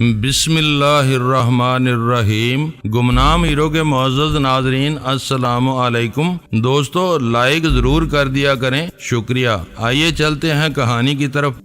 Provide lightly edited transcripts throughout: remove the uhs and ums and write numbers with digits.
بسم اللہ الرحمن الرحیم۔ گمنام ہیرو کے معزز ناظرین السلام علیکم۔ دوستو لائک ضرور کر دیا کریں، شکریہ۔ آئیے چلتے ہیں کہانی کی طرف۔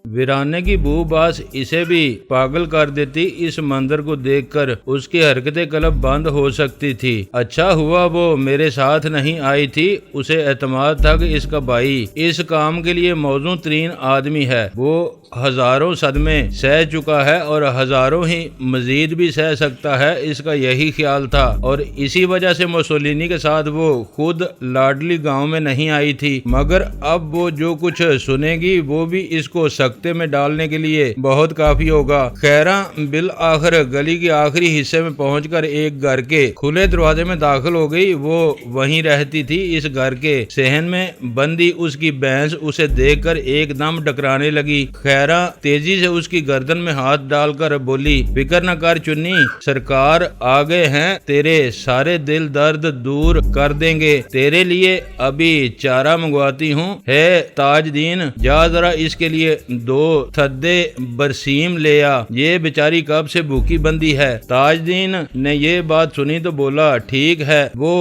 ویرانے کی بو باس اسے بھی پاگل کر دیتی۔ اس منظر کو دیکھ کر اس کی حرکتیں قلب بند ہو سکتی تھی۔ اچھا ہوا وہ میرے ساتھ نہیں آئی تھی۔ اسے اعتماد تھا کہ اس کا بھائی اس کام کے لیے موزوں ترین آدمی ہے۔ وہ ہزاروں صدمے سہ چکا ہے اور ہزاروں ہی مزید بھی سہ سکتا ہے، اس کا یہی خیال تھا، اور اسی وجہ سے موسولینی کے ساتھ وہ خود لاڈلی گاؤں میں نہیں آئی تھی۔ مگر اب وہ جو کچھ سنے گی وہ بھی اس کو سکتے میں ڈالنے کے لیے بہت کافی ہوگا۔ خیراں بالآخر گلی کے آخری حصے میں پہنچ کر ایک گھر کے کھلے دروازے میں داخل ہو گئی۔ وہ وہیں رہتی تھی۔ اس گھر کے صحن میں بندی اس کی بھینس اسے دیکھ کر ایک دم ٹکرانے لگی۔ خیراں تیزی سے اس کی گردن میں ہاتھ ڈال کر بولی، فکر نہ کر چنی، سرکار آ گئے ہیں، تیرے سارے دل درد دور کر دیں گے، تیرے لیے ابھی چارہ منگواتی ہوں۔ ہے تاج دین، جا ذرا اس کے لیے 2 تھدے برسیم لے آ، یہ بیچاری کب سے بھوکی بندی ہے۔ تاج دین نے یہ بات سنی تو بولا، ٹھیک ہے، وہ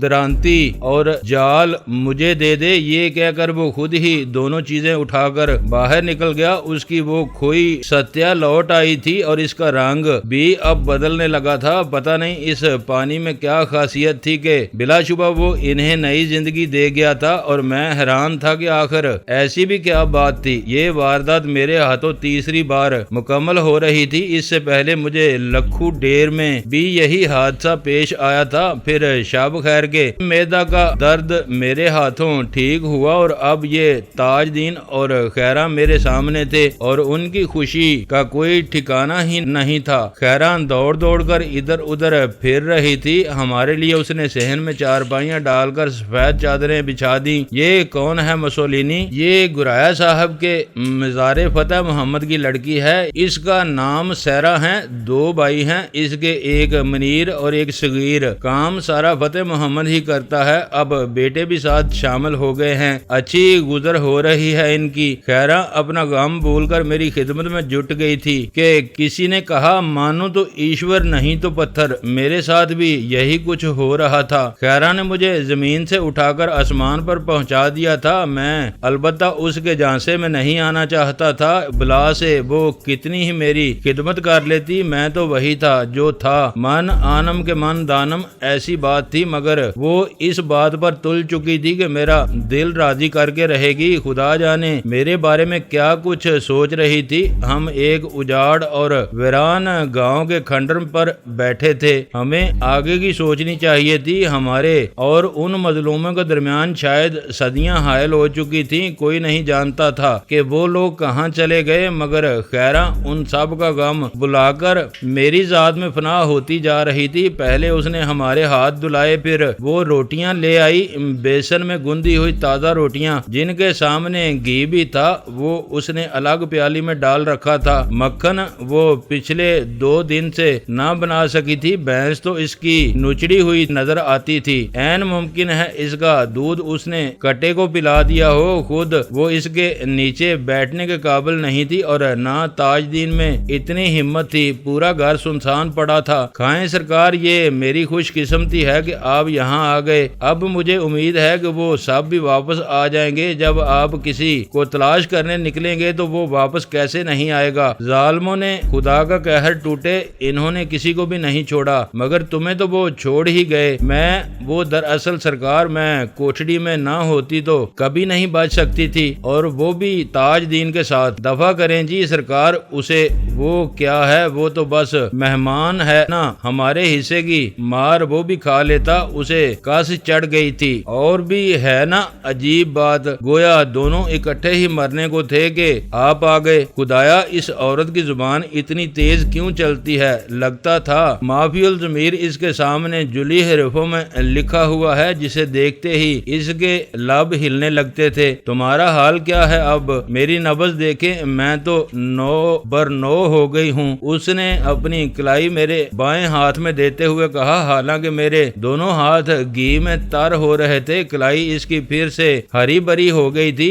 درانتی اور جال مجھے دے دے۔ یہ کہہ کر وہ خود ہی دونوں چیزیں اٹھا کر باہر نکل گیا۔ اس کی وہ کھوئی ستیا لوٹ آئی تھی اور اس کا رنگ بھی اب بدلنے لگا تھا۔ پتہ نہیں اس پانی میں کیا خاصیت تھی کہ بلا شبہ وہ انہیں نئی زندگی دے گیا تھا، اور میں حیران تھا کہ آخر ایسی بھی کیا بات تھی۔ یہ واردات میرے ہاتھوں تیسری بار مکمل ہو رہی تھی۔ اس سے پہلے مجھے لکھو ڈیر میں بھی یہی حادثہ پیش آیا تھا۔ پھر شب خیر کے میدا کا درد میرے ہاتھوں ٹھیک ہوا، اور اب یہ تاج دین اور خیراں میرے سامنے تھے اور ان کی خوشی کا کوئی ٹھکانہ ہی نہیں تھا۔ خیراں دوڑ دوڑ کر ادھر ادھر پھر رہی تھی۔ ہمارے لیے اس نے صحن میں چارپائیاں ڈال کر سفید چادریں بچھا دی۔ یہ کون ہے موسولینی؟ یہ گرایا صاحب کے مزار فتح محمد کی لڑکی ہے۔ اس کا نام سیرا ہے۔ 2 بھائی ہیں اس کے، ایک منیر اور ایک صغیر۔ کام سارا فتح محمد ہی کرتا ہے، اب بیٹے بھی ساتھ شامل ہو گئے ہیں۔ اچھی گزر ہو رہی ہے ان کی۔ خیراں اپنا غم بھول کر میری خدمت میں جٹ گئی تھی کہ کسی نے کہا مانو تو ایشور نہیں تو پتھر۔ میرے ساتھ بھی یہی کچھ ہو رہا تھا۔ خیراں نے مجھے زمین سے اٹھا کر آسمان پر پہنچا دیا تھا۔ میں البتہ اس کے جانسے میں نہیں آنا چاہتا تھا۔ بلا سے وہ کتنی ہی میری خدمت کر لیتی، میں تو وہی تھا جو تھا۔ من آنم کے من دانم، ایسی بات تھی، مگر وہ اس بات پر تل چکی تھی کہ میرا دل راضی کر کے رہے گی۔ خدا جانے میرے بارے میں کیا کچھ سوچ رہی تھی۔ ہم ایک اجاڑ اور ویران گاؤں کے کھنڈر پر بیٹھے تھے۔ ہمیں آگے کی سوچنی چاہیے تھی۔ ہمارے اور ان مظلوموں کے درمیان شاید صدیاں حائل ہو چکی تھیں۔ کوئی نہیں جانتا تھا کہ وہ لوگ کہاں چلے گئے، مگر خیراں ان سب کا غم بلا کر میری ذات میں فنا ہوتی جا رہی تھی۔ پہلے اس نے ہمارے ہاتھ دھلائے، پھر وہ روٹیاں لے آئی، بیسن میں گندی ہوئی تازہ روٹیاں جن کے سامنے گھی بھی تھا، وہ اس نے الگ پیالی میں ڈال رکھا تھا۔ مکھن وہ پچھلے 2 دن سے نہ بنا سکی تھی۔ بھینس تو اس کی نچڑی ہوئی نظر آتی تھی۔ عین ممکن ہے اس کا دودھ اس نے کٹے کو پلا دیا ہو۔ خود وہ اس کے نیچے بیٹھنے کے قابل نہیں تھی، اور نہ تاج دین میں اتنی ہمت تھی۔ پورا گھر سنسان پڑا تھا۔ کھائیں سرکار، یہ میری خوش قسمتی ہے کہ آپ یہاں آ گئے۔ اب مجھے امید ہے کہ وہ سب بھی واپس آ جائیں گے۔ جب آپ کسی کو تلاش کرنے نکلیں گے تو وہ واپس کیسے نہیں آئے گا؟ ظالموں نے خدا کا قہر ٹوٹے، انہوں نے کسی کو بھی نہیں چھوڑا، مگر تمہیں تو وہ چھوڑ ہی گئے۔ وہ دراصل سرکار، میں کوٹھڑی میں نہ ہوتی تو کبھی نہیں بچ سکتی تھی، اور وہ بھی تاج دین کے ساتھ۔ دفع کریں جی سرکار اسے۔ وہ کیا ہے، وہ تو بس مہمان ہے نا، ہمارے حصے کی مار وہ بھی کھا لیتا، اسے کس چڑھ گئی تھی۔ اور بھی ہے نا عجیب بات، گویا دونوں اکٹھے ہی مرنے کو تھے کہ آپ آ گئے۔ خدایا، اس عورت کی زبان اتنی تیز کیوں چلتی ہے؟ لگتا تھا معافی الضمیر اس کے سامنے جلی حروفوں میں لکھا ہوا ہے، جسے دیکھتے ہی اس کے لب ہلنے لگتے تھے۔ تمہارا حال کیا ہے اب؟ میری نبض دیکھیں، میں تو 9 ہو گئی ہوں۔ اس نے اپنی کلائی میرے بائیں ہاتھ میں دیتے ہوئے کہا، حالانکہ میرے دونوں ہاتھ گھی میں تر ہو رہے تھے۔ کلائی اس کی پھر سے ہری بری ہو گئی تھی،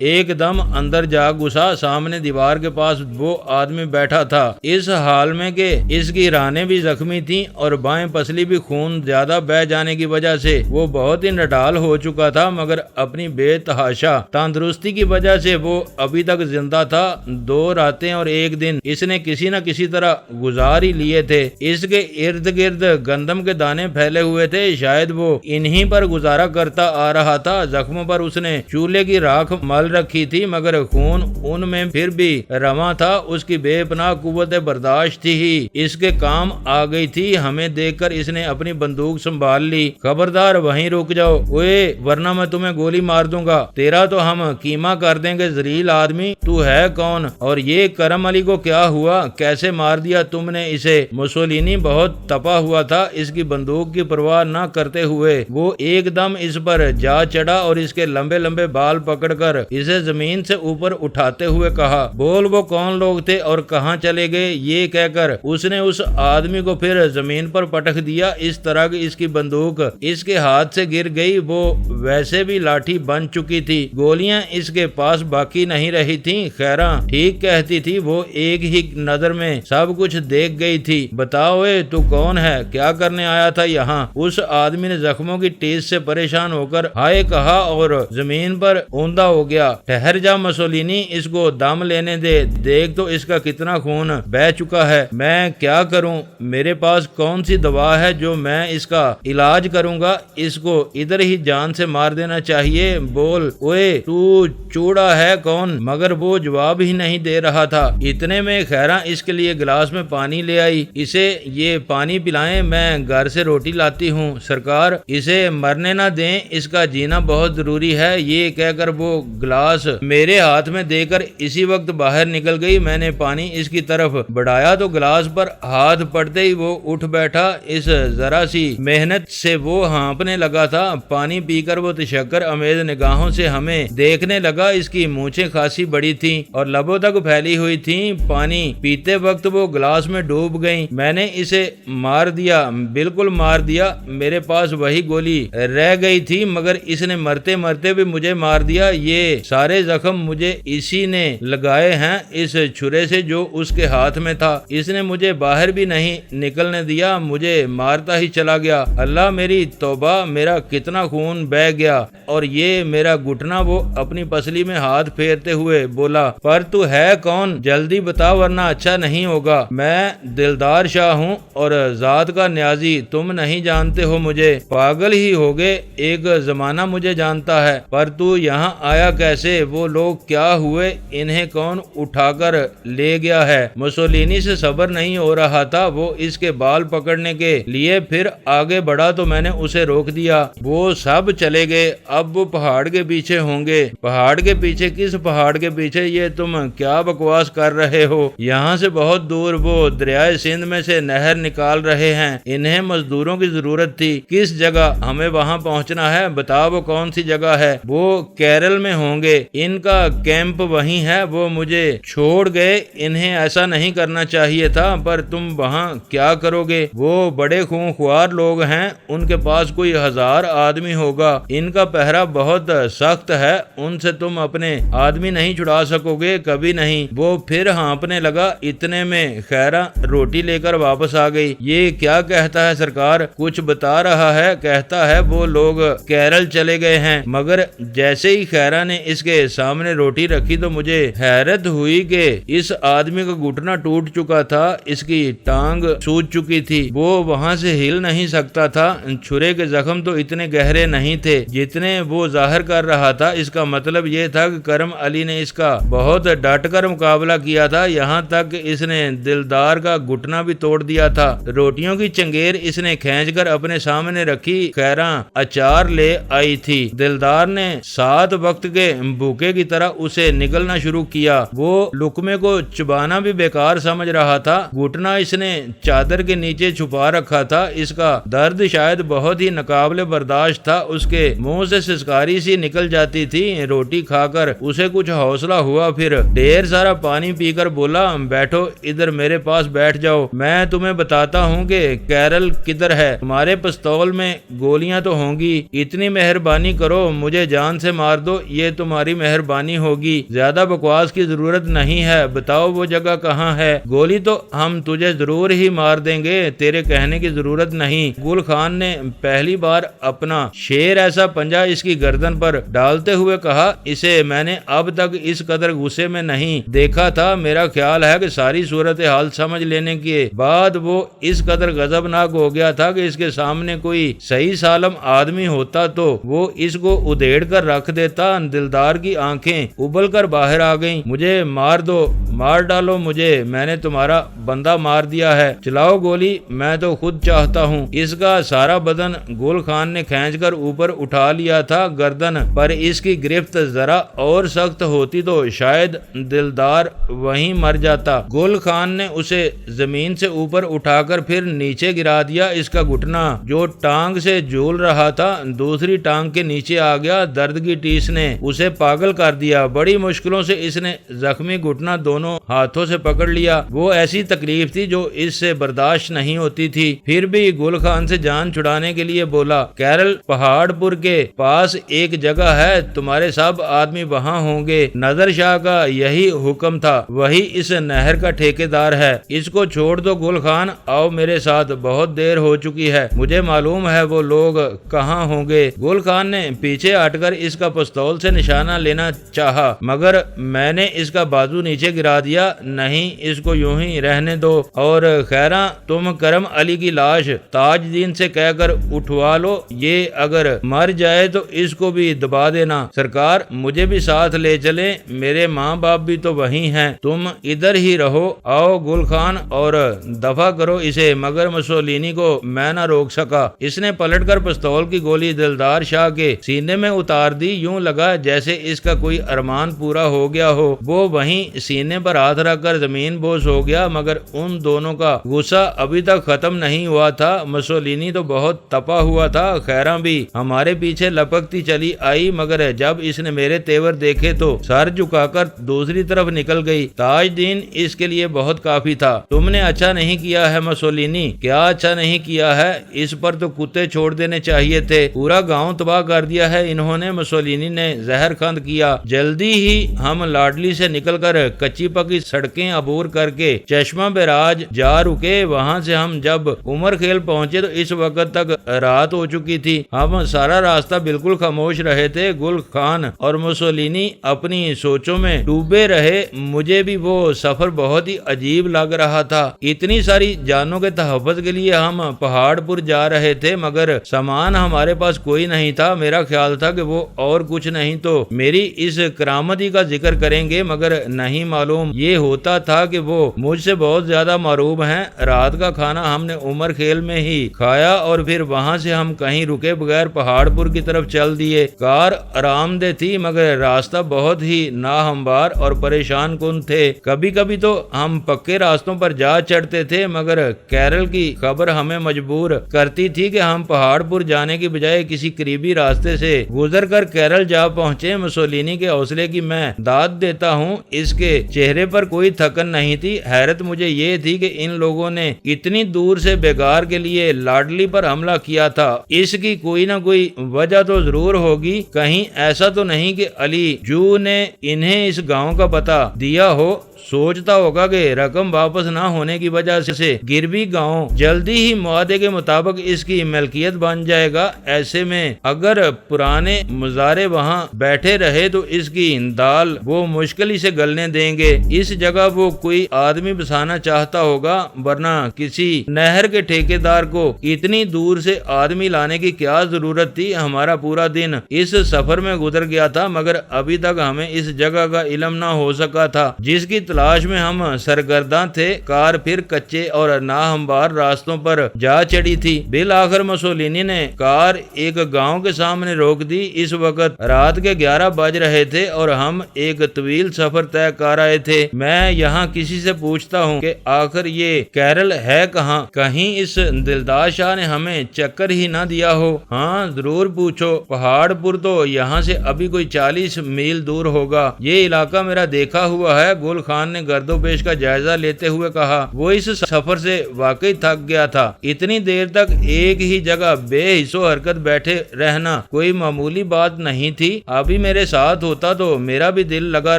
ایک دم اندر جا گھسا۔ سامنے دیوار کے پاس وہ آدمی بیٹھا تھا، اس حال میں کہ اس کی رانیں بھی زخمی تھیں اور بائیں پسلی بھی خون زیادہ بہہ جانے کی وجہ سے وہ بہت ہی نڈال ہو چکا تھا، مگر اپنی بے تحاشا تندرستی کی وجہ سے وہ ابھی تک زندہ تھا۔ 2 راتیں اور 1 دن اس نے کسی نہ کسی طرح گزار ہی لیے تھے۔ اس کے ارد گرد گندم کے دانے پھیلے ہوئے تھے، شاید وہ انہی پر گزارا کرتا آ رہا تھا۔ زخموں پر اس نے چولہے کی راکھ مل رکھی تھی، مگر خون ان میں پھر بھی رواں تھا۔ اس کی بے پناہ قوت برداشت تھی ہی اس کے کام آ گئی تھی۔ ہمیں دیکھ کر اس نے اپنی بندوق سنبھال لی۔ خبردار وہیں رک جاؤ اوئے، ورنہ میں تمہیں گولی مار دوں گا، تیرا تو ہم کیما کر دیں گے۔ ذلیل آدمی تو ہے کون؟ اور یہ کرم علی کو کیا ہوا؟ کیسے مار دیا تم نے اسے؟ مسولینی بہت تپا ہوا تھا۔ اس کی بندوق کی پرواہ نہ کرتے ہوئے وہ ایک دم اس پر جا چڑھا اور اس کے لمبے لمبے بال پکڑ کر اسے زمین سے اوپر اٹھاتے ہوئے کہا، بول وہ کون لوگ تھے اور کہاں چلے گئے؟ یہ کہہ کر اس نے اس آدمی کو پھر زمین پر پٹک دیا، اس طرح کہ اس کی بندوق اس کے ہاتھ سے گر گئی۔ وہ ویسے بھی لاٹھی بن چکی تھی، گولیاں اس کے پاس باقی نہیں رہی تھیں۔ خیراں ٹھیک کہتی تھی، وہ ایک ہی نظر میں سب کچھ دیکھ گئی تھی۔ بتاؤ تو کون ہے؟ کیا کرنے آیا تھا یہاں؟ اس آدمی نے زخموں کی ٹیس سے پریشان ہو کر ہائے کہا اور زمین پر اوندا ہو گیا۔ ٹھہر جا مسولینی، اس کو دم لینے دے، دیکھ تو اس کا کتنا خون بہہ چکا ہے۔ میں کیا کروں؟ میرے پاس کون سی دوا ہے جو میں اس کا علاج کروں گا؟ اس کو ادھر ہی جان سے مار دینا چاہیے۔ بول اوئے تو چوڑا ہے کون؟ مگر وہ جواب ہی نہیں دے رہا تھا۔ اتنے میں خیراں اس کے لیے گلاس میں پانی لے آئی۔ اسے یہ پانی پلائیں، میں گھر سے روٹی لاتی ہوں۔ سرکار اسے مرنے نہ دیں، اس کا جینا بہت ضروری ہے۔ یہ کہہ کر وہ گلاس میرے ہاتھ میں دے کر اسی وقت باہر نکل گئی۔ میں نے پانی اس کی طرف بڑھایا تو گلاس پر ہاتھ پڑتے ہی وہ اٹھ بیٹھا۔ اس ذرا سی محنت سے وہ ہانپنے لگا تھا۔ پانی پی کر وہ تشکر امیز نگاہوں سے ہمیں دیکھنے لگا۔ اس کی مونچھیں خاصی بڑی تھیں اور لبوں تک پھیلی ہوئی تھیں۔ پانی پیتے وقت وہ گلاس میں ڈوب گئی۔ میں نے اسے مار دیا، بالکل مار دیا۔ میرے پاس وہی گولی رہ گئی تھی، مگر اس نے مرتے مرتے بھی مجھے مار دیا۔ یہ سارے زخم مجھے اسی نے لگائے ہیں، اس چھرے سے جو اس کے ہاتھ میں تھا۔ اس نے مجھے باہر بھی نہیں نکلنے دیا، مجھے مارتا ہی چلا گیا۔ اللہ میری توبہ، میرا کتنا خون بہہ گیا۔ اور یہ میرا گھٹنا، وہ اپنی پسلی میں ہاتھ پھیرتے ہوئے بولا، پر تو ہے کون؟ جلدی بتا ورنہ اچھا نہیں ہوگا۔ میں دلدار شاہ ہوں اور ذات کا نیازی، تم نہیں جانتے ہو مجھے؟ پاگل ہی ہوگے، ایک زمانہ مجھے جانتا ہے، پر تو یہاں آیا کیسے؟ وہ لوگ کیا ہوئے؟ انہیں کون اٹھا کر لے گیا ہے؟ مسولینی سے صبر نہیں ہو رہا تھا، وہ اس کے بال پکڑنے کے لیے پھر آگے بڑھا تو میں نے اسے روک دیا۔ وہ سب چلے گئے، اب وہ پہاڑ کے پیچھے ہوں گے۔ پہاڑ کے پیچھے؟ کس پہاڑ کے پیچھے؟ یہ تم کیا بکواس کر رہے ہو؟ یہاں سے بہت دور وہ دریائے سندھ میں سے نہر نکال رہے ہیں، انہیں مزدوروں کی ضرورت تھی۔ کس جگہ؟ ہمیں وہاں پہنچنا ہے، بتا وہ کون سی جگہ ہے؟ وہ کیرل میں ہوں گے، ان کا کیمپ وہیں ہے۔ وہ مجھے چھوڑ گئے، انہیں ایسا نہیں کرنا چاہیے تھا، پر تم وہاں کیا کرو گے؟ وہ بڑے خونخوار لوگ ہیں، ان کے پاس کوئی 1000 آدمی ہوگا، ان کا پہرا بہت سخت ہے، ان سے تم اپنے آدمی نہیں چھڑا سکو گے، کبھی نہیں۔ وہ پھر ہانپنے لگا۔ اتنے میں خیراں روٹی لے کر واپس آ گئی۔ یہ کیا کہتا ہے سرکار؟ کچھ بتا رہا ہے، کہتا ہے وہ لوگ کیرل چلے گئے ہیں۔ مگر جیسے ہی خیراں نے اس کے سامنے روٹی رکھی تو مجھے حیرت ہوئی کہ اس آدمی کا گھٹنا ٹوٹ چکا تھا، اس کی ٹانگ سوج چکی تھی، وہ وہاں سے ہل نہیں سکتا تھا۔ چھرے کے زخم تو اتنے گہرے نہیں تھے جتنے وہ ظاہر کر رہا تھا۔ اس کا مطلب یہ تھا کہ کرم علی نے اس کا بہت ڈٹ کر مقابلہ کیا تھا، یہاں تک اس نے دلدار کا گھٹنا بھی توڑ دیا تھا۔ روٹیوں کی چنگیر اس نے کھینچ کر اپنے سامنے رکھی۔ خیراں اچار لے آئی تھی۔ دلدار نے 7 وقت کے بھوکے کی طرح اسے نگلنا شروع کیا۔ وہ لقمے کو چبانا بھی بیکار سمجھ رہا تھا۔ گھٹنا اس نے چادر کے نیچے چھپا رکھا تھا، اس کا درد شاید بہت ہی ناقابل برداشت تھا۔ اس کے منہ سے سسکاری سی نکل جاتی تھی۔ روٹی کھا کر اسے کچھ حوصلہ ہوا، پھر ڈھیر سارا پانی پی کر بولا، بیٹھو ادھر میرے پاس بیٹھ جاؤ، میں تمہیں بتاتا ہوں کہ کیرل کدھر ہے۔ تمہارے پستول میں گولیاں تو ہوں گی، اتنی مہربانی کرو، مجھے جان سے مار دو، یہ تمہاری مہربانی ہوگی، زیادہ بکواس کی ضرورت نہیں ہے، بتاؤ وہ جگہ کہاں ہے؟ گولی تو ہم تجھے ضرور ہی مار دیں گے، تیرے کہنے کی ضرورت نہیں۔ گل خان نے پہلی بار اپنا شیر ایسا پنجہ اس کی گردن پر ڈالتے ہوئے کہا، اسے میں نے اب تک اس قدر غصے میں نہیں دیکھا تھا، میرا خیال ہے کہ ساری صورتحال سمجھ لینے کے بعد وہ اس قدر غضبناک ہو گیا تھا کہ اس کے سامنے کوئی صحیح سالم آدمی ہوتا تو وہ اس کو ادھیڑ کر رکھ دیتا۔ دلدار کی آنکھیں ابل کر باہر آ گئیں۔ مجھے مار دو، مار ڈالو مجھے، میں نے تمہارا بندہ مار دیا ہے، چلاؤ گولی، میں تو خود چاہتا ہوں۔ اس کا سارا بدن گل خان نے کھینچ کر اوپر اٹھا لیا تھا، گردن پر اس کی گرفت ذرا اور سخت ہوتی تو شاید دلدار وہیں مر جاتا۔ گل خان نے اسے زمین سے اوپر اٹھا کر پھر نیچے گرا دیا۔ اس کا گھٹنا جو ٹانگ سے جھول رہا تھا دوسری ٹانگ کے نیچے آ گیا، درد کی ٹیس نے اسے پاگل کر دیا۔ بڑی مشکلوں سے اس نے زخمی گھٹنا دونوں ہاتھوں سے پکڑ لیا، وہ ایسی تکلیف تھی جو اس سے برداشت نہیں ہوتی تھی۔ پھر بھی گل خان سے جان چھڑانے کے لیے بولا، کیرل پہاڑ پور کے پاس ایک جگہ ہے، تمہارے سب آدمی وہاں ہوں گے، نظر شاہ کا یہی حکم تھا، وہی اس نہر کا ٹھیکیدار ہے، اس کو چھوڑ دو گل خان، آؤ میرے ساتھ، بہت دیر ہو چکی ہے، مجھے معلوم ہے وہ لوگ کہاں ہوں گے۔ گل خان نے پیچھے ہٹ کر اس کا پستول سے نشانہ لینا چاہا، مگر میں نے اس کا بازو نیچے گرا دیا، نہیں اس کو یوں ہی رہنے دو، اور خیراں تم کرم علی کی لاش تاج دین سے کہہ کر اٹھوا لو، یہ اگر مر جائے تو اس کو بھی دبا دینا۔ سرکار مجھے بھی ساتھ لے چلیں، میرے ماں باپ بھی تو وہیں ہیں، تم ادھر ہی رہو، آؤ گل خان اور دفع کرو اسے، مگر مسولینی کو میں نہ روک سکا۔ اس نے پلٹ کر پستول کی گولی دلدار شاہ کے سینے میں اتار دی، یوں لگا جیسے اس کا کوئی ارمان پورا ہو گیا ہو۔ وہ وہیں سینے پر ہاتھ رکھ کر زمین بوس ہو گیا، مگر ان دونوں کا غصہ ابھی تک ختم نہیں ہوا تھا۔ مسولینی تو بہت تپا ہوا تھا، خیراں بھی ہمارے پیچھے لپکتی چلی آئی، مگر جب اس نے میرے تیور دیکھے تو سر جھکا کر دوسری طرف نکل گئی۔ تاج دین اس کے لیے بہت کافی تھا۔ تم نے اچھا نہیں کیا ہے مسولینی، کیا اچھا نہیں کیا ہے، اس پر تو کتے چھوڑ دینے چاہیے تھے، پورا گاؤں تباہ کر دیا ہے انہوں نے، مسولینی نے زہر خند کیا۔ جلدی ہی ہم لاڈلی سے نکل کر کچی پکی سڑکیں عبور کر کے چشمہ بیراج جا رکے، وہاں سے ہم جب عمر کھیل پہنچے تو اس وقت تک رات ہو چکی تھی۔ ہم سارا راستہ بالکل خاموش رہے تھے، گل خان اور مسولینی اپنی سوچوں میں ڈوبے رہے۔ مجھے بھی وہ سفر بہت ہی عجیب لگ رہا تھا، اتنی ساری جانوں کے تحفظ کے لیے ہم پہاڑ پور جا رہے تھے، مگر سامان ہمارے پاس کوئی نہیں تھا۔ میرا خیال تھا کہ وہ اور کچھ نہیں تو میری اس کرامتی کا ذکر کریں گے، مگر نہیں، معلوم یہ ہوتا تھا کہ وہ مجھ سے بہت زیادہ معروب ہیں۔ رات کا کھانا ہم نے عمر کھیل میں ہی کھایا اور پھر وہاں سے ہم کہیں رکے بغیر پہاڑ پور کی طرف چل دیے۔ کار آرام دہ تھی، مگر راستہ بہت ہی ناہموار اور پریشان کن تھے۔ کبھی کبھی تو ہم پکے راستوں پر جا چڑھتے تھے، مگر کیرل کی خبر ہمیں مجبور کرتی تھی کہ ہم پہاڑ پور جانے کی بجائے کسی قریبی راستے سے گزر کر کیرل جا پہنچے۔ مسولینی کے حوصلے کی میں داد دیتا ہوں، اس کے چہرے پر کوئی تھکن نہیں تھی۔ حیرت مجھے یہ تھی کہ ان لوگوں نے اتنی دور سے بیگار کے لیے لاڈلی پر حملہ کیا تھا، اس کی کوئی نہ کوئی وجہ تو ضرور ہوگی، کہیں ایسا تو نہیں کہ علی جو نے انہیں اس گاؤں کا پتہ دیا ہو، سوچتا ہوگا کہ رقم واپس نہ ہونے کی وجہ سے گربی گاؤں جلدی ہی معاہدے کے مطابق اس کی ملکیت بن جائے گا۔ ایسے میں اگر پرانے مزارے وہاں بیٹھے رہے تو اس کی دال وہ مشکل ہی سے گلنے دیں گے۔ اس جگہ وہ کوئی آدمی بسانا چاہتا ہوگا، ورنہ کسی نہر کے ٹھیکیدار کو اتنی دور سے آدمی لانے کی کیا ضرورت تھی۔ ہمارا پورا دن اس سفر میں گزر گیا تھا، مگر ابھی تک ہمیں اس جگہ کا علم نہ ہو سکا تھا جس کی تلاش میں ہم سرگرداں تھے۔ کار پھر کچے اور ناہموار راستوں پر جا چڑھی تھی۔ بالآخر مسولینی نے کار ایک گاؤں کے سامنے روک دی۔ اس وقت رات کے 11 بج رہے تھے اور ہم ایک طویل سفر طے کر آئے تھے۔ میں یہاں کسی سے پوچھتا ہوں کہ آخر یہ کیرل ہے کہاں، کہیں اس دلدار شاہ نے ہمیں چکر ہی نہ دیا ہو۔ ہاں ضرور پوچھو، پہاڑ پور تو یہاں سے ابھی کوئی 40 میل دور ہوگا، یہ علاقہ میرا دیکھا ہوا ہے۔ گل خان نے گرد و پیش کا جائزہ لیتے ہوئے کہا۔ وہ اس سفر سے واقعی تھک گیا تھا، اتنی دیر تک ایک ہی جگہ بے حس و حرکت بیٹھے رہنا کوئی معمولی بات نہیں نہیں تھی، ابھی میرے ساتھ ہوتا تو میرا بھی دل لگا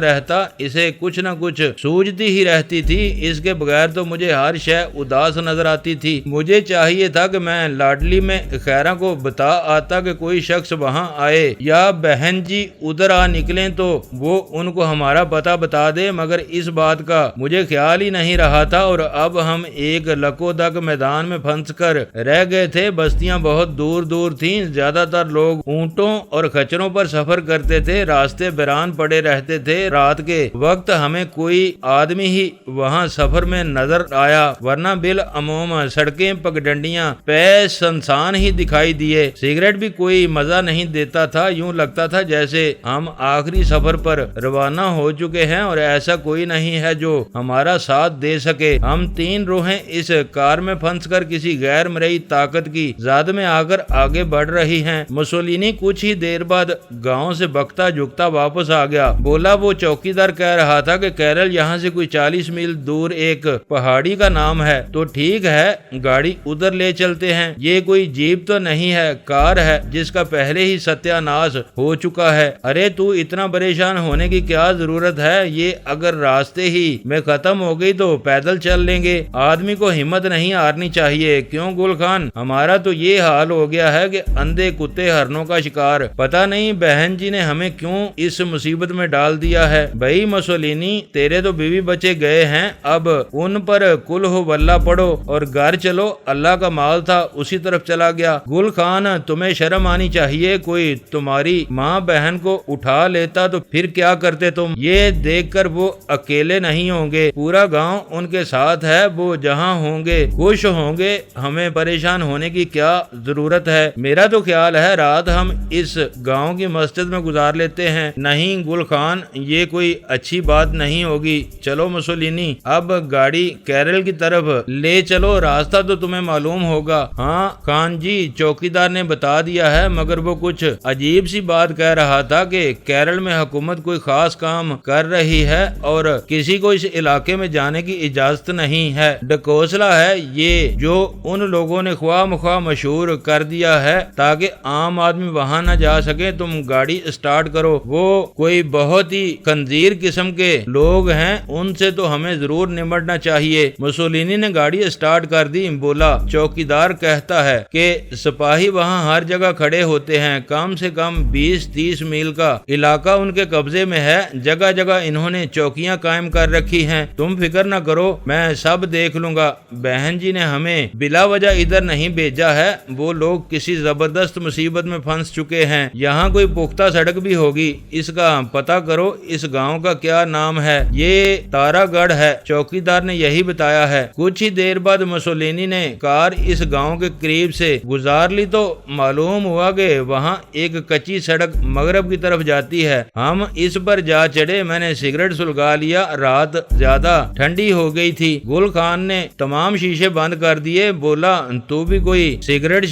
رہتا، اسے کچھ نہ کچھ سوچتی ہی رہتی تھی، اس کے بغیر تو مجھے ہر شے اداس نظر آتی تھی۔ مجھے چاہیے تھا کہ میں لاڈلی میں خیرہ کو بتا آتا کہ کوئی شخص وہاں آئے یا بہن جی ادھر آ نکلیں تو وہ ان کو ہمارا پتہ بتا دے، مگر اس بات کا مجھے خیال ہی نہیں رہا تھا، اور اب ہم ایک لکو دک میدان میں پھنس کر رہ گئے تھے۔ بستیاں بہت دور دور تھیں، زیادہ تر لوگ اونٹوں اور خچروں پر سفر کرتے تھے، راستے ویران پڑے رہتے تھے۔ رات کے وقت ہمیں کوئی آدمی ہی وہاں سفر میں نظر آیا، ورنہ بالعموم سڑکیں پگڈنڈیاں پہ سنسان ہی دکھائی دیے۔ سگریٹ بھی کوئی مزہ نہیں دیتا تھا، یوں لگتا تھا جیسے ہم آخری سفر پر روانہ ہو چکے ہیں اور ایسا کوئی نہیں ہے جو ہمارا ساتھ دے سکے۔ ہم 3 روحیں اس کار میں پھنس کر کسی غیر مرئی طاقت کی زاد میں آ کر آگے بڑھ رہی ہیں۔ مسولینی کچھ ہی دیر بعد گاؤں سے بکتا جھکتا واپس آ گیا، بولا وہ چوکیدار کہہ رہا تھا کہ کیرل یہاں سے کوئی 40 میل دور ایک پہاڑی کا نام ہے، تو ٹھیک ہے گاڑی ادھر لے چلتے ہیں۔ یہ کوئی جیپ تو نہیں ہے، کار ہے جس کا پہلے ہی ستیہ ناش ہو چکا ہے۔ ارے تو اتنا پریشان ہونے کی کیا ضرورت ہے، یہ اگر راستے ہی میں ختم ہو گئی تو پیدل چل لیں گے۔ آدمی کو ہمت نہیں ہارنی چاہیے، کیوں گل خان؟ ہمارا تو یہ حال ہو گیا ہے کہ اندھے کتے ہرنوں کا شکار۔ پتہ نہیں بہن جی نے ہمیں کیوں اس مصیبت میں ڈال دیا ہے۔ بھائی مسولینی، تیرے تو بیوی بچے گئے ہیں، اب ان پر کل ہو واللہ پڑھو اور گھر چلو، اللہ کا مال تھا اسی طرف چلا گیا۔ گل خان تمہیں شرم آنی چاہیے، کوئی تمہاری ماں بہن کو اٹھا لیتا تو پھر کیا کرتے تم؟ یہ دیکھ کر وہ اکیلے نہیں ہوں گے، پورا گاؤں ان کے ساتھ ہے، وہ جہاں ہوں گے خوش ہوں گے، ہمیں پریشان ہونے کی کیا ضرورت ہے؟ میرا تو خیال ہے رات ہم اس گاؤں کی مسجد میں گزار لیتے ہیں۔ نہیں گل خان، یہ کوئی اچھی بات نہیں ہوگی۔ چلو مسولینی، اب گاڑی کیرل کی طرف لے چلو، راستہ تو تمہیں معلوم ہوگا۔ ہاں خان جی، چوکیدار نے بتا دیا ہے، مگر وہ کچھ عجیب سی بات کہہ رہا تھا کہ کیرل میں حکومت کوئی خاص کام کر رہی ہے اور کسی کو اس علاقے میں جانے کی اجازت نہیں ہے۔ ڈکوسلا ہے یہ جو ان لوگوں نے خواہ مخواہ مشہور کر دیا ہے تاکہ عام آدمی وہاں نہ جا سکے۔ تم گاڑی اسٹارٹ کرو، وہ کوئی بہت ہی خنزیر قسم کے لوگ ہیں، ان سے تو ہمیں ضرور نمٹنا چاہیے۔ مسولینی نے گاڑی اسٹارٹ کر دی، بولا چوکیدار کہتا ہے کہ سپاہی وہاں ہر جگہ کھڑے ہوتے ہیں، کم سے کم 20-30 میل کا علاقہ ان کے قبضے میں ہے، جگہ جگہ انہوں نے چوکیاں قائم کر رکھی ہیں، تم فکر نہ کرو، میں سب دیکھ لوں گا۔ بہن جی نے ہمیں بلا وجہ ادھر نہیں بھیجا ہے، وہ لوگ کسی زبردست مصیبت میں پھنس چکے ہیں، یہاں کوئی پختہ سڑک بھی ہوگی، اس کا پتہ کرو۔ اس گاؤں کا کیا نام ہے؟ یہ تارا گڑھ ہے، چوکیدار نے یہی بتایا ہے۔ کچھ ہی دیر بعد مسولینی نے کار اس گاؤں کے قریب سے گزار لی تو معلوم ہوا کہ وہاں ایک کچی سڑک مغرب کی طرف جاتی ہے۔ ہم اس پر جا چڑھے، میں نے سگریٹ سلگا لیا، رات زیادہ ٹھنڈی ہو گئی تھی۔ گل خان نے تمام شیشے بند کر دیے، بولا تو بھی کوئی سگریٹ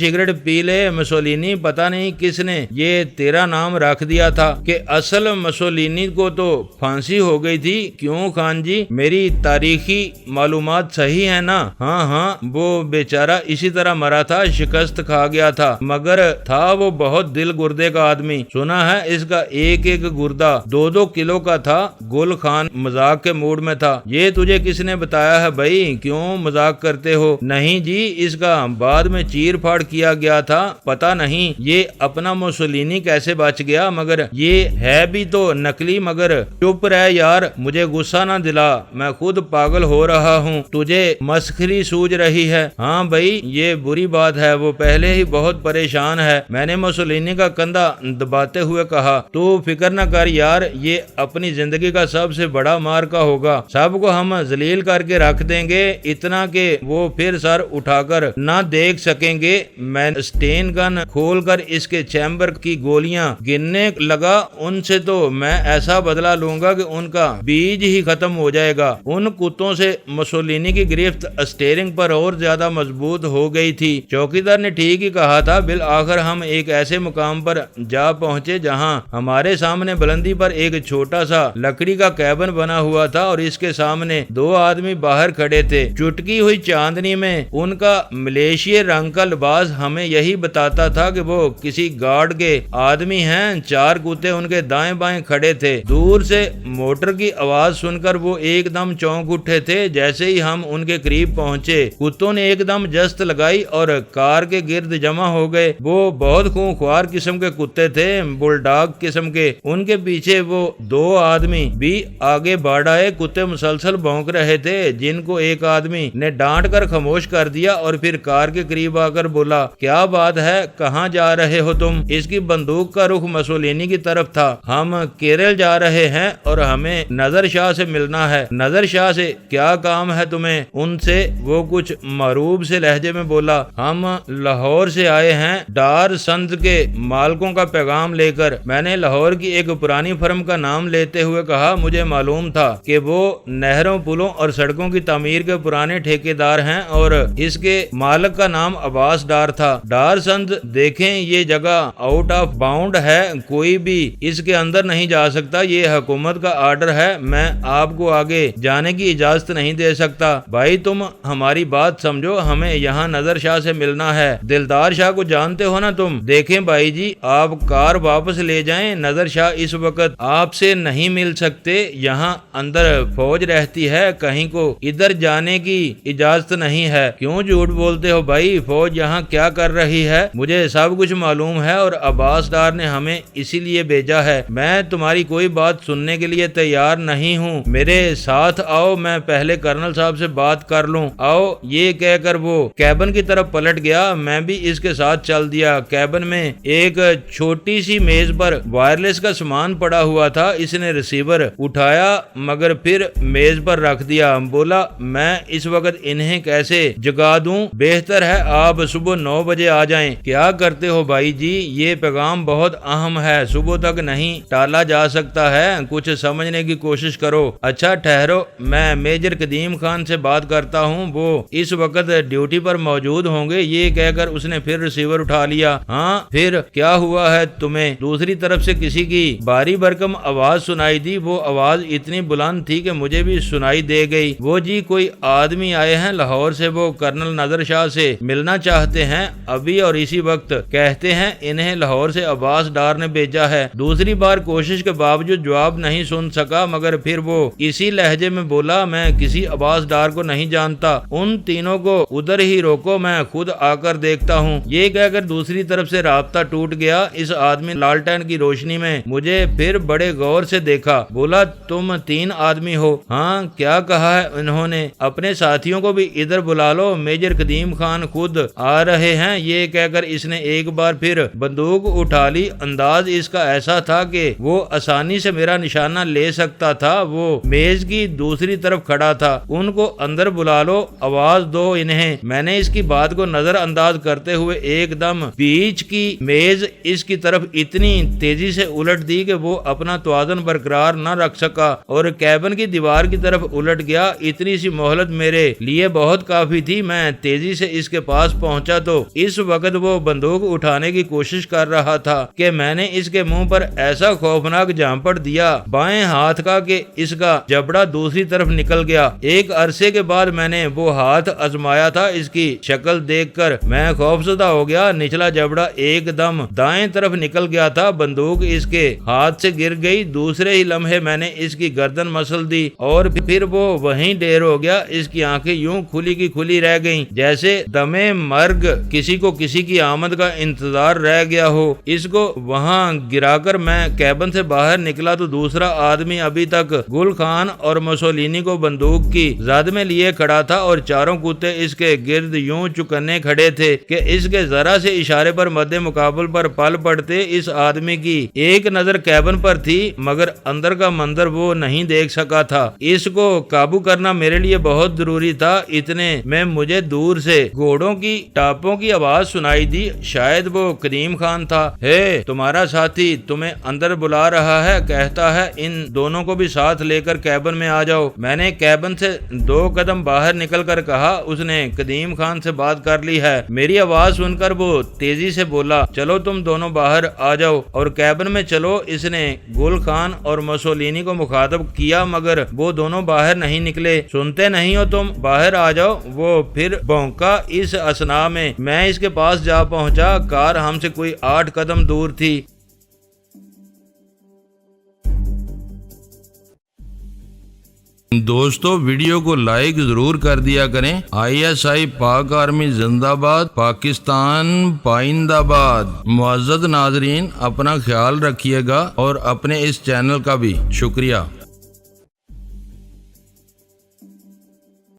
پی لے۔ مسولینی، پتہ نہیں کس نے یہ تیرا نام رکھ دیا تھا کہ اصل مسولینی کو تو پھانسی ہو گئی تھی، کیوں خان جی؟ میری تاریخی معلومات صحیح ہے نا؟ ہاں، وہ بیچارہ اسی طرح مرا تھا، شکست کھا گیا تھا، مگر تھا وہ بہت دل گردے کا آدمی، سنا ہے اس کا ایک گردہ 2-2 کلو کا تھا۔ گل خان مذاق کے موڈ میں تھا۔ یہ تجھے کس نے بتایا ہے بھائی؟ کیوں مذاق کرتے ہو؟ نہیں جی، اس کا بعد میں چیر پھاڑ کیا گیا تھا، پتہ نہیں یہ اپنا مسولینی کیسے بچ گیا، مگر یہ ہے بھی تو نکلی۔ مگر چپ رہ یار، مجھے غصہ نہ دلا، میں خود پاگل ہو رہا ہوں، تجھے مسخری سوج رہی ہے۔ ہاں بھائی، یہ بری بات ہے، وہ پہلے ہی بہت پریشان ہے۔ میں نے مسولینی کا کندھا دباتے ہوئے کہا، تو فکر نہ کر یار، یہ اپنی زندگی کا سب سے بڑا مارکا ہوگا، سب کو ہم ذلیل کر کے رکھ دیں گے، اتنا کہ وہ پھر سر اٹھا کر نہ دیکھ سکیں گے۔ میں اسٹین گن کھول کر اس کے چیمبر کی گولیاں گننے لگا، ان سے تو میں ایسا بدلہ لوں گا کہ ان کا بیج ہی ختم ہو جائے گا۔ ان کتوں سے مسولینی کی گرفت اسٹیئرنگ پر اور زیادہ مضبوط ہو گئی تھی۔ چوکیدار نے ٹھیک ہی کہا تھا۔ بالآخر ہم ایک ایسے مقام پر جا پہنچے جہاں ہمارے سامنے بلندی پر ایک چھوٹا سا لکڑی کا کیبن بنا ہوا تھا اور اس کے سامنے 2 آدمی باہر کھڑے تھے۔ چٹکی ہوئی چاندنی میں ان کا ملیشیائی رنگ کا لباس ہمیں یہی بتاتا تھا کہ وہ کسی گارڈ کے آدمی آدمی ہیں، 4 کتے ان کے دائیں بائیں کھڑے تھے۔ دور سے موٹر کی آواز سن کر وہ ایک دم چونک اٹھے تھے۔ جیسے ہی ہم ان کے قریب پہنچے، کتوں نے ایک دم جست لگائی اور کار کے گرد جمع ہو گئے۔ وہ بہت خونخوار قسم کے کتے تھے، بل ڈاگ قسم کے۔ ان کے پیچھے وہ 2 آدمی بھی آگے بڑھ آئے۔ کتے مسلسل بھونک رہے تھے، جن کو ایک آدمی نے ڈانٹ کر خاموش کر دیا اور پھر کار کے قریب آ کر بولا، کیا بات ہے، کہاں جا رہے ہو تم؟ اس کی بندوق کا رخ مسولینی کی طرف تھا۔ ہم کیرل جا رہے ہیں اور ہمیں نظر شاہ سے ملنا ہے۔ نظر شاہ سے کیا کام ہے تمہیں؟ ان سے وہ کچھ معروب سے لہجے میں بولا، ہم لاہور سے آئے ہیں ڈار سند کے مالکوں کا پیغام لے کر۔ میں نے لاہور کی ایک پرانی فرم کا نام لیتے ہوئے کہا، مجھے معلوم تھا کہ وہ نہروں، پلوں اور سڑکوں کی تعمیر کے پرانے ٹھیکیدار ہیں اور اس کے مالک کا نام عباس ڈار تھا۔ ڈار سند دیکھیں، یہ جگہ آؤٹ آف باؤنڈ ہے، کوئی بھی اس کے اندر نہیں جا سکتا۔ یہ حکومت کا آرڈر ہے، میں آپ کو آگے جانے کی اجازت نہیں دے سکتا۔ بھائی تم ہماری بات سمجھو، ہمیں یہاں نظر شاہ سے ملنا ہے۔ دلدار شاہ کو جانتے ہو نا تم؟ دیکھیں بھائی جی، آپ کار واپس لے جائیں، نظر شاہ اس وقت آپ سے نہیں مل سکتے، یہاں اندر فوج رہتی ہے، کہیں کو ادھر جانے کی اجازت نہیں ہے۔ کیوں جھوٹ بولتے ہو بھائی؟ فوج یہاں کیا کر رہی ہے؟ مجھے سب کچھ معلوم ہے اور عباس ڈار نے ہمیں اسی لیے بھیجا ہے۔ میں تمہاری کوئی بات سننے کے لیے تیار نہیں ہوں، میرے ساتھ آؤ، میں پہلے کرنل صاحب سے بات کر لوں۔ آؤ، یہ کہہ کر وہ کیبن کی طرف پلٹ گیا۔ میں بھی اس کے ساتھ چل دیا۔ کیبن میں ایک چھوٹی سی میز پر وائرلیس کا سامان پڑا ہوا تھا۔ اس نے ریسیور اٹھایا مگر پھر میز پر رکھ دیا۔ بولا، میں اس وقت انہیں کیسے جگا دوں؟ بہتر ہے آپ صبح 9 بجے آ جائیں۔ کیا کرتے ہو بھائی جی؟ یہ پیغام بہت اہم ہے، صبح تک نہیں ٹالا جا سکتا ہے، کچھ سمجھنے کی کوشش کرو۔ اچھا ٹھہرو، میں میجر قدیم خان سے بات کرتا ہوں، وہ اس وقت ڈیوٹی پر موجود ہوں گے۔ یہ کہہ کر اس نے پھر ریسیور اٹھا لیا۔ ہاں پھر کیا ہوا ہے تمہیں؟ دوسری طرف سے کسی کی باری برکم آواز سنائی دی۔ وہ آواز اتنی بلند تھی کہ مجھے بھی سنائی دے گئی۔ وہ جی کوئی آدمی آئے ہیں لاہور سے، وہ کرنل نظر شاہ سے ملنا چاہتے ہیں ابھی اور اسی وقت، کہتے ہیں انہیں لاہور سے عباس ڈار نے بھیجا ہے۔ دوسری بار کوشش کے باوجود جواب نہیں سن سکا مگر پھر وہ اسی لہجے میں بولا، میں کسی عباس ڈار کو نہیں جانتا، ان تینوں کو ادھر ہی روکو، میں خود آ کر دیکھتا ہوں۔ یہ کہہ کر دوسری طرف سے رابطہ ٹوٹ گیا۔ اس آدمی لالٹین کی روشنی میں مجھے پھر بڑے غور سے دیکھا۔ بولا، تم 3 آدمی ہو؟ ہاں۔ کیا کہا ہے انہوں نے؟ اپنے ساتھیوں کو بھی ادھر بلا لو، میجر قدیم خان خود آ رہے ہیں۔ یہ کہہ کر اس نے ایک بار پھر بندوق اٹھا لی۔ انداز اس کا ایسا تھا کہ وہ آسانی سے میرا نشانہ لے سکتا تھا۔ وہ میز کی دوسری طرف کھڑا تھا۔ ان کو اندر بلا لو، آواز دو انہیں۔ میں نے اس کی بات کو نظر انداز کرتے ہوئے ایک دم بیچ کی میز اس کی طرف اتنی تیزی سے الٹ دی کہ وہ اپنا توازن برقرار نہ رکھ سکا اور کیبن کی دیوار کی طرف الٹ گیا۔ اتنی سی مہلت میرے لیے بہت کافی تھی۔ میں تیزی سے اس کے پاس پہنچا تو اس وقت وہ بندوق اٹھانے کی کوشش کر رہا تھا کہ میں نے اس کے منہ پر ایسا خوفناک جھامپڑ دیا بائیں ہاتھ کا کہ اس کا جبڑا دوسری طرف نکل گیا۔ ایک عرصے کے بعد میں نے وہ ہاتھ آزمایا تھا، اس کی شکل دیکھ کر میں خوفزدہ ہو گیا۔ نچلا جبڑا ایک دم دائیں طرف نکل گیا تھا، بندوق اس کے ہاتھ سے گر گئی۔ دوسرے ہی لمحے میں نے اس کی گردن مسل دی اور پھر وہ وہیں ڈیر ہو گیا۔ اس کی آنکھیں یوں کھلی کی کھلی رہ گئیں جیسے دمے مرگ کسی کو کسی کی آمد کا انتظار رہ گیا ہو۔ اس کو وہاں گرا کر میں کیبن سے باہر نکلا تو دوسرا آدمی ابھی تک گل خان اور مسولینی کو بندوق کی زد میں لیے کھڑا تھا اور چاروں کتے اس کے گرد یوں چکنے کھڑے تھے کہ اس کے ذرا سے اشارے پر مد مقابل پر پل پڑتے۔ اس آدمی کی ایک نظر کیبن پر تھی مگر اندر کا منظر وہ نہیں دیکھ سکا تھا۔ اس کو قابو کرنا میرے لیے بہت ضروری تھا۔ اتنے میں مجھے دور سے گھوڑوں کی ٹاپوں کی آواز سنائی دی، شاید وہ قدیم خان تھا۔ ہے تمہارا ساتھی تمہیں اندر بلا رہا ہے، کہتا ہے ان دونوں کو بھی ساتھ لے کر کیبن میں آ جاؤ۔ میں نے کیبن سے 2 قدم باہر نکل کر کہا، اس نے قدیم خان سے بات کر لی ہے۔ میری آواز سن کر وہ تیزی سے بولا، چلو تم دونوں باہر آ جاؤ اور کیبن میں چلو۔ اس نے گل خان اور مسولینی کو مخاطب کیا مگر وہ دونوں باہر نہیں نکلے۔ سنتے نہیں ہو تم؟ باہر آ جاؤ۔ وہ پھر بھونکا۔ اس اثناء میں اس کے پاس جا پہنچا۔ کار ہم سے کوئی 8 قدم دور تھی۔ دوستو ویڈیو کو لائک ضرور کر دیا کریں۔ ISI پاک آرمی زندہ باد، پاکستان پائندہ باد۔ معزز ناظرین، اپنا خیال رکھیے گا اور اپنے اس چینل کا بھی شکریہ۔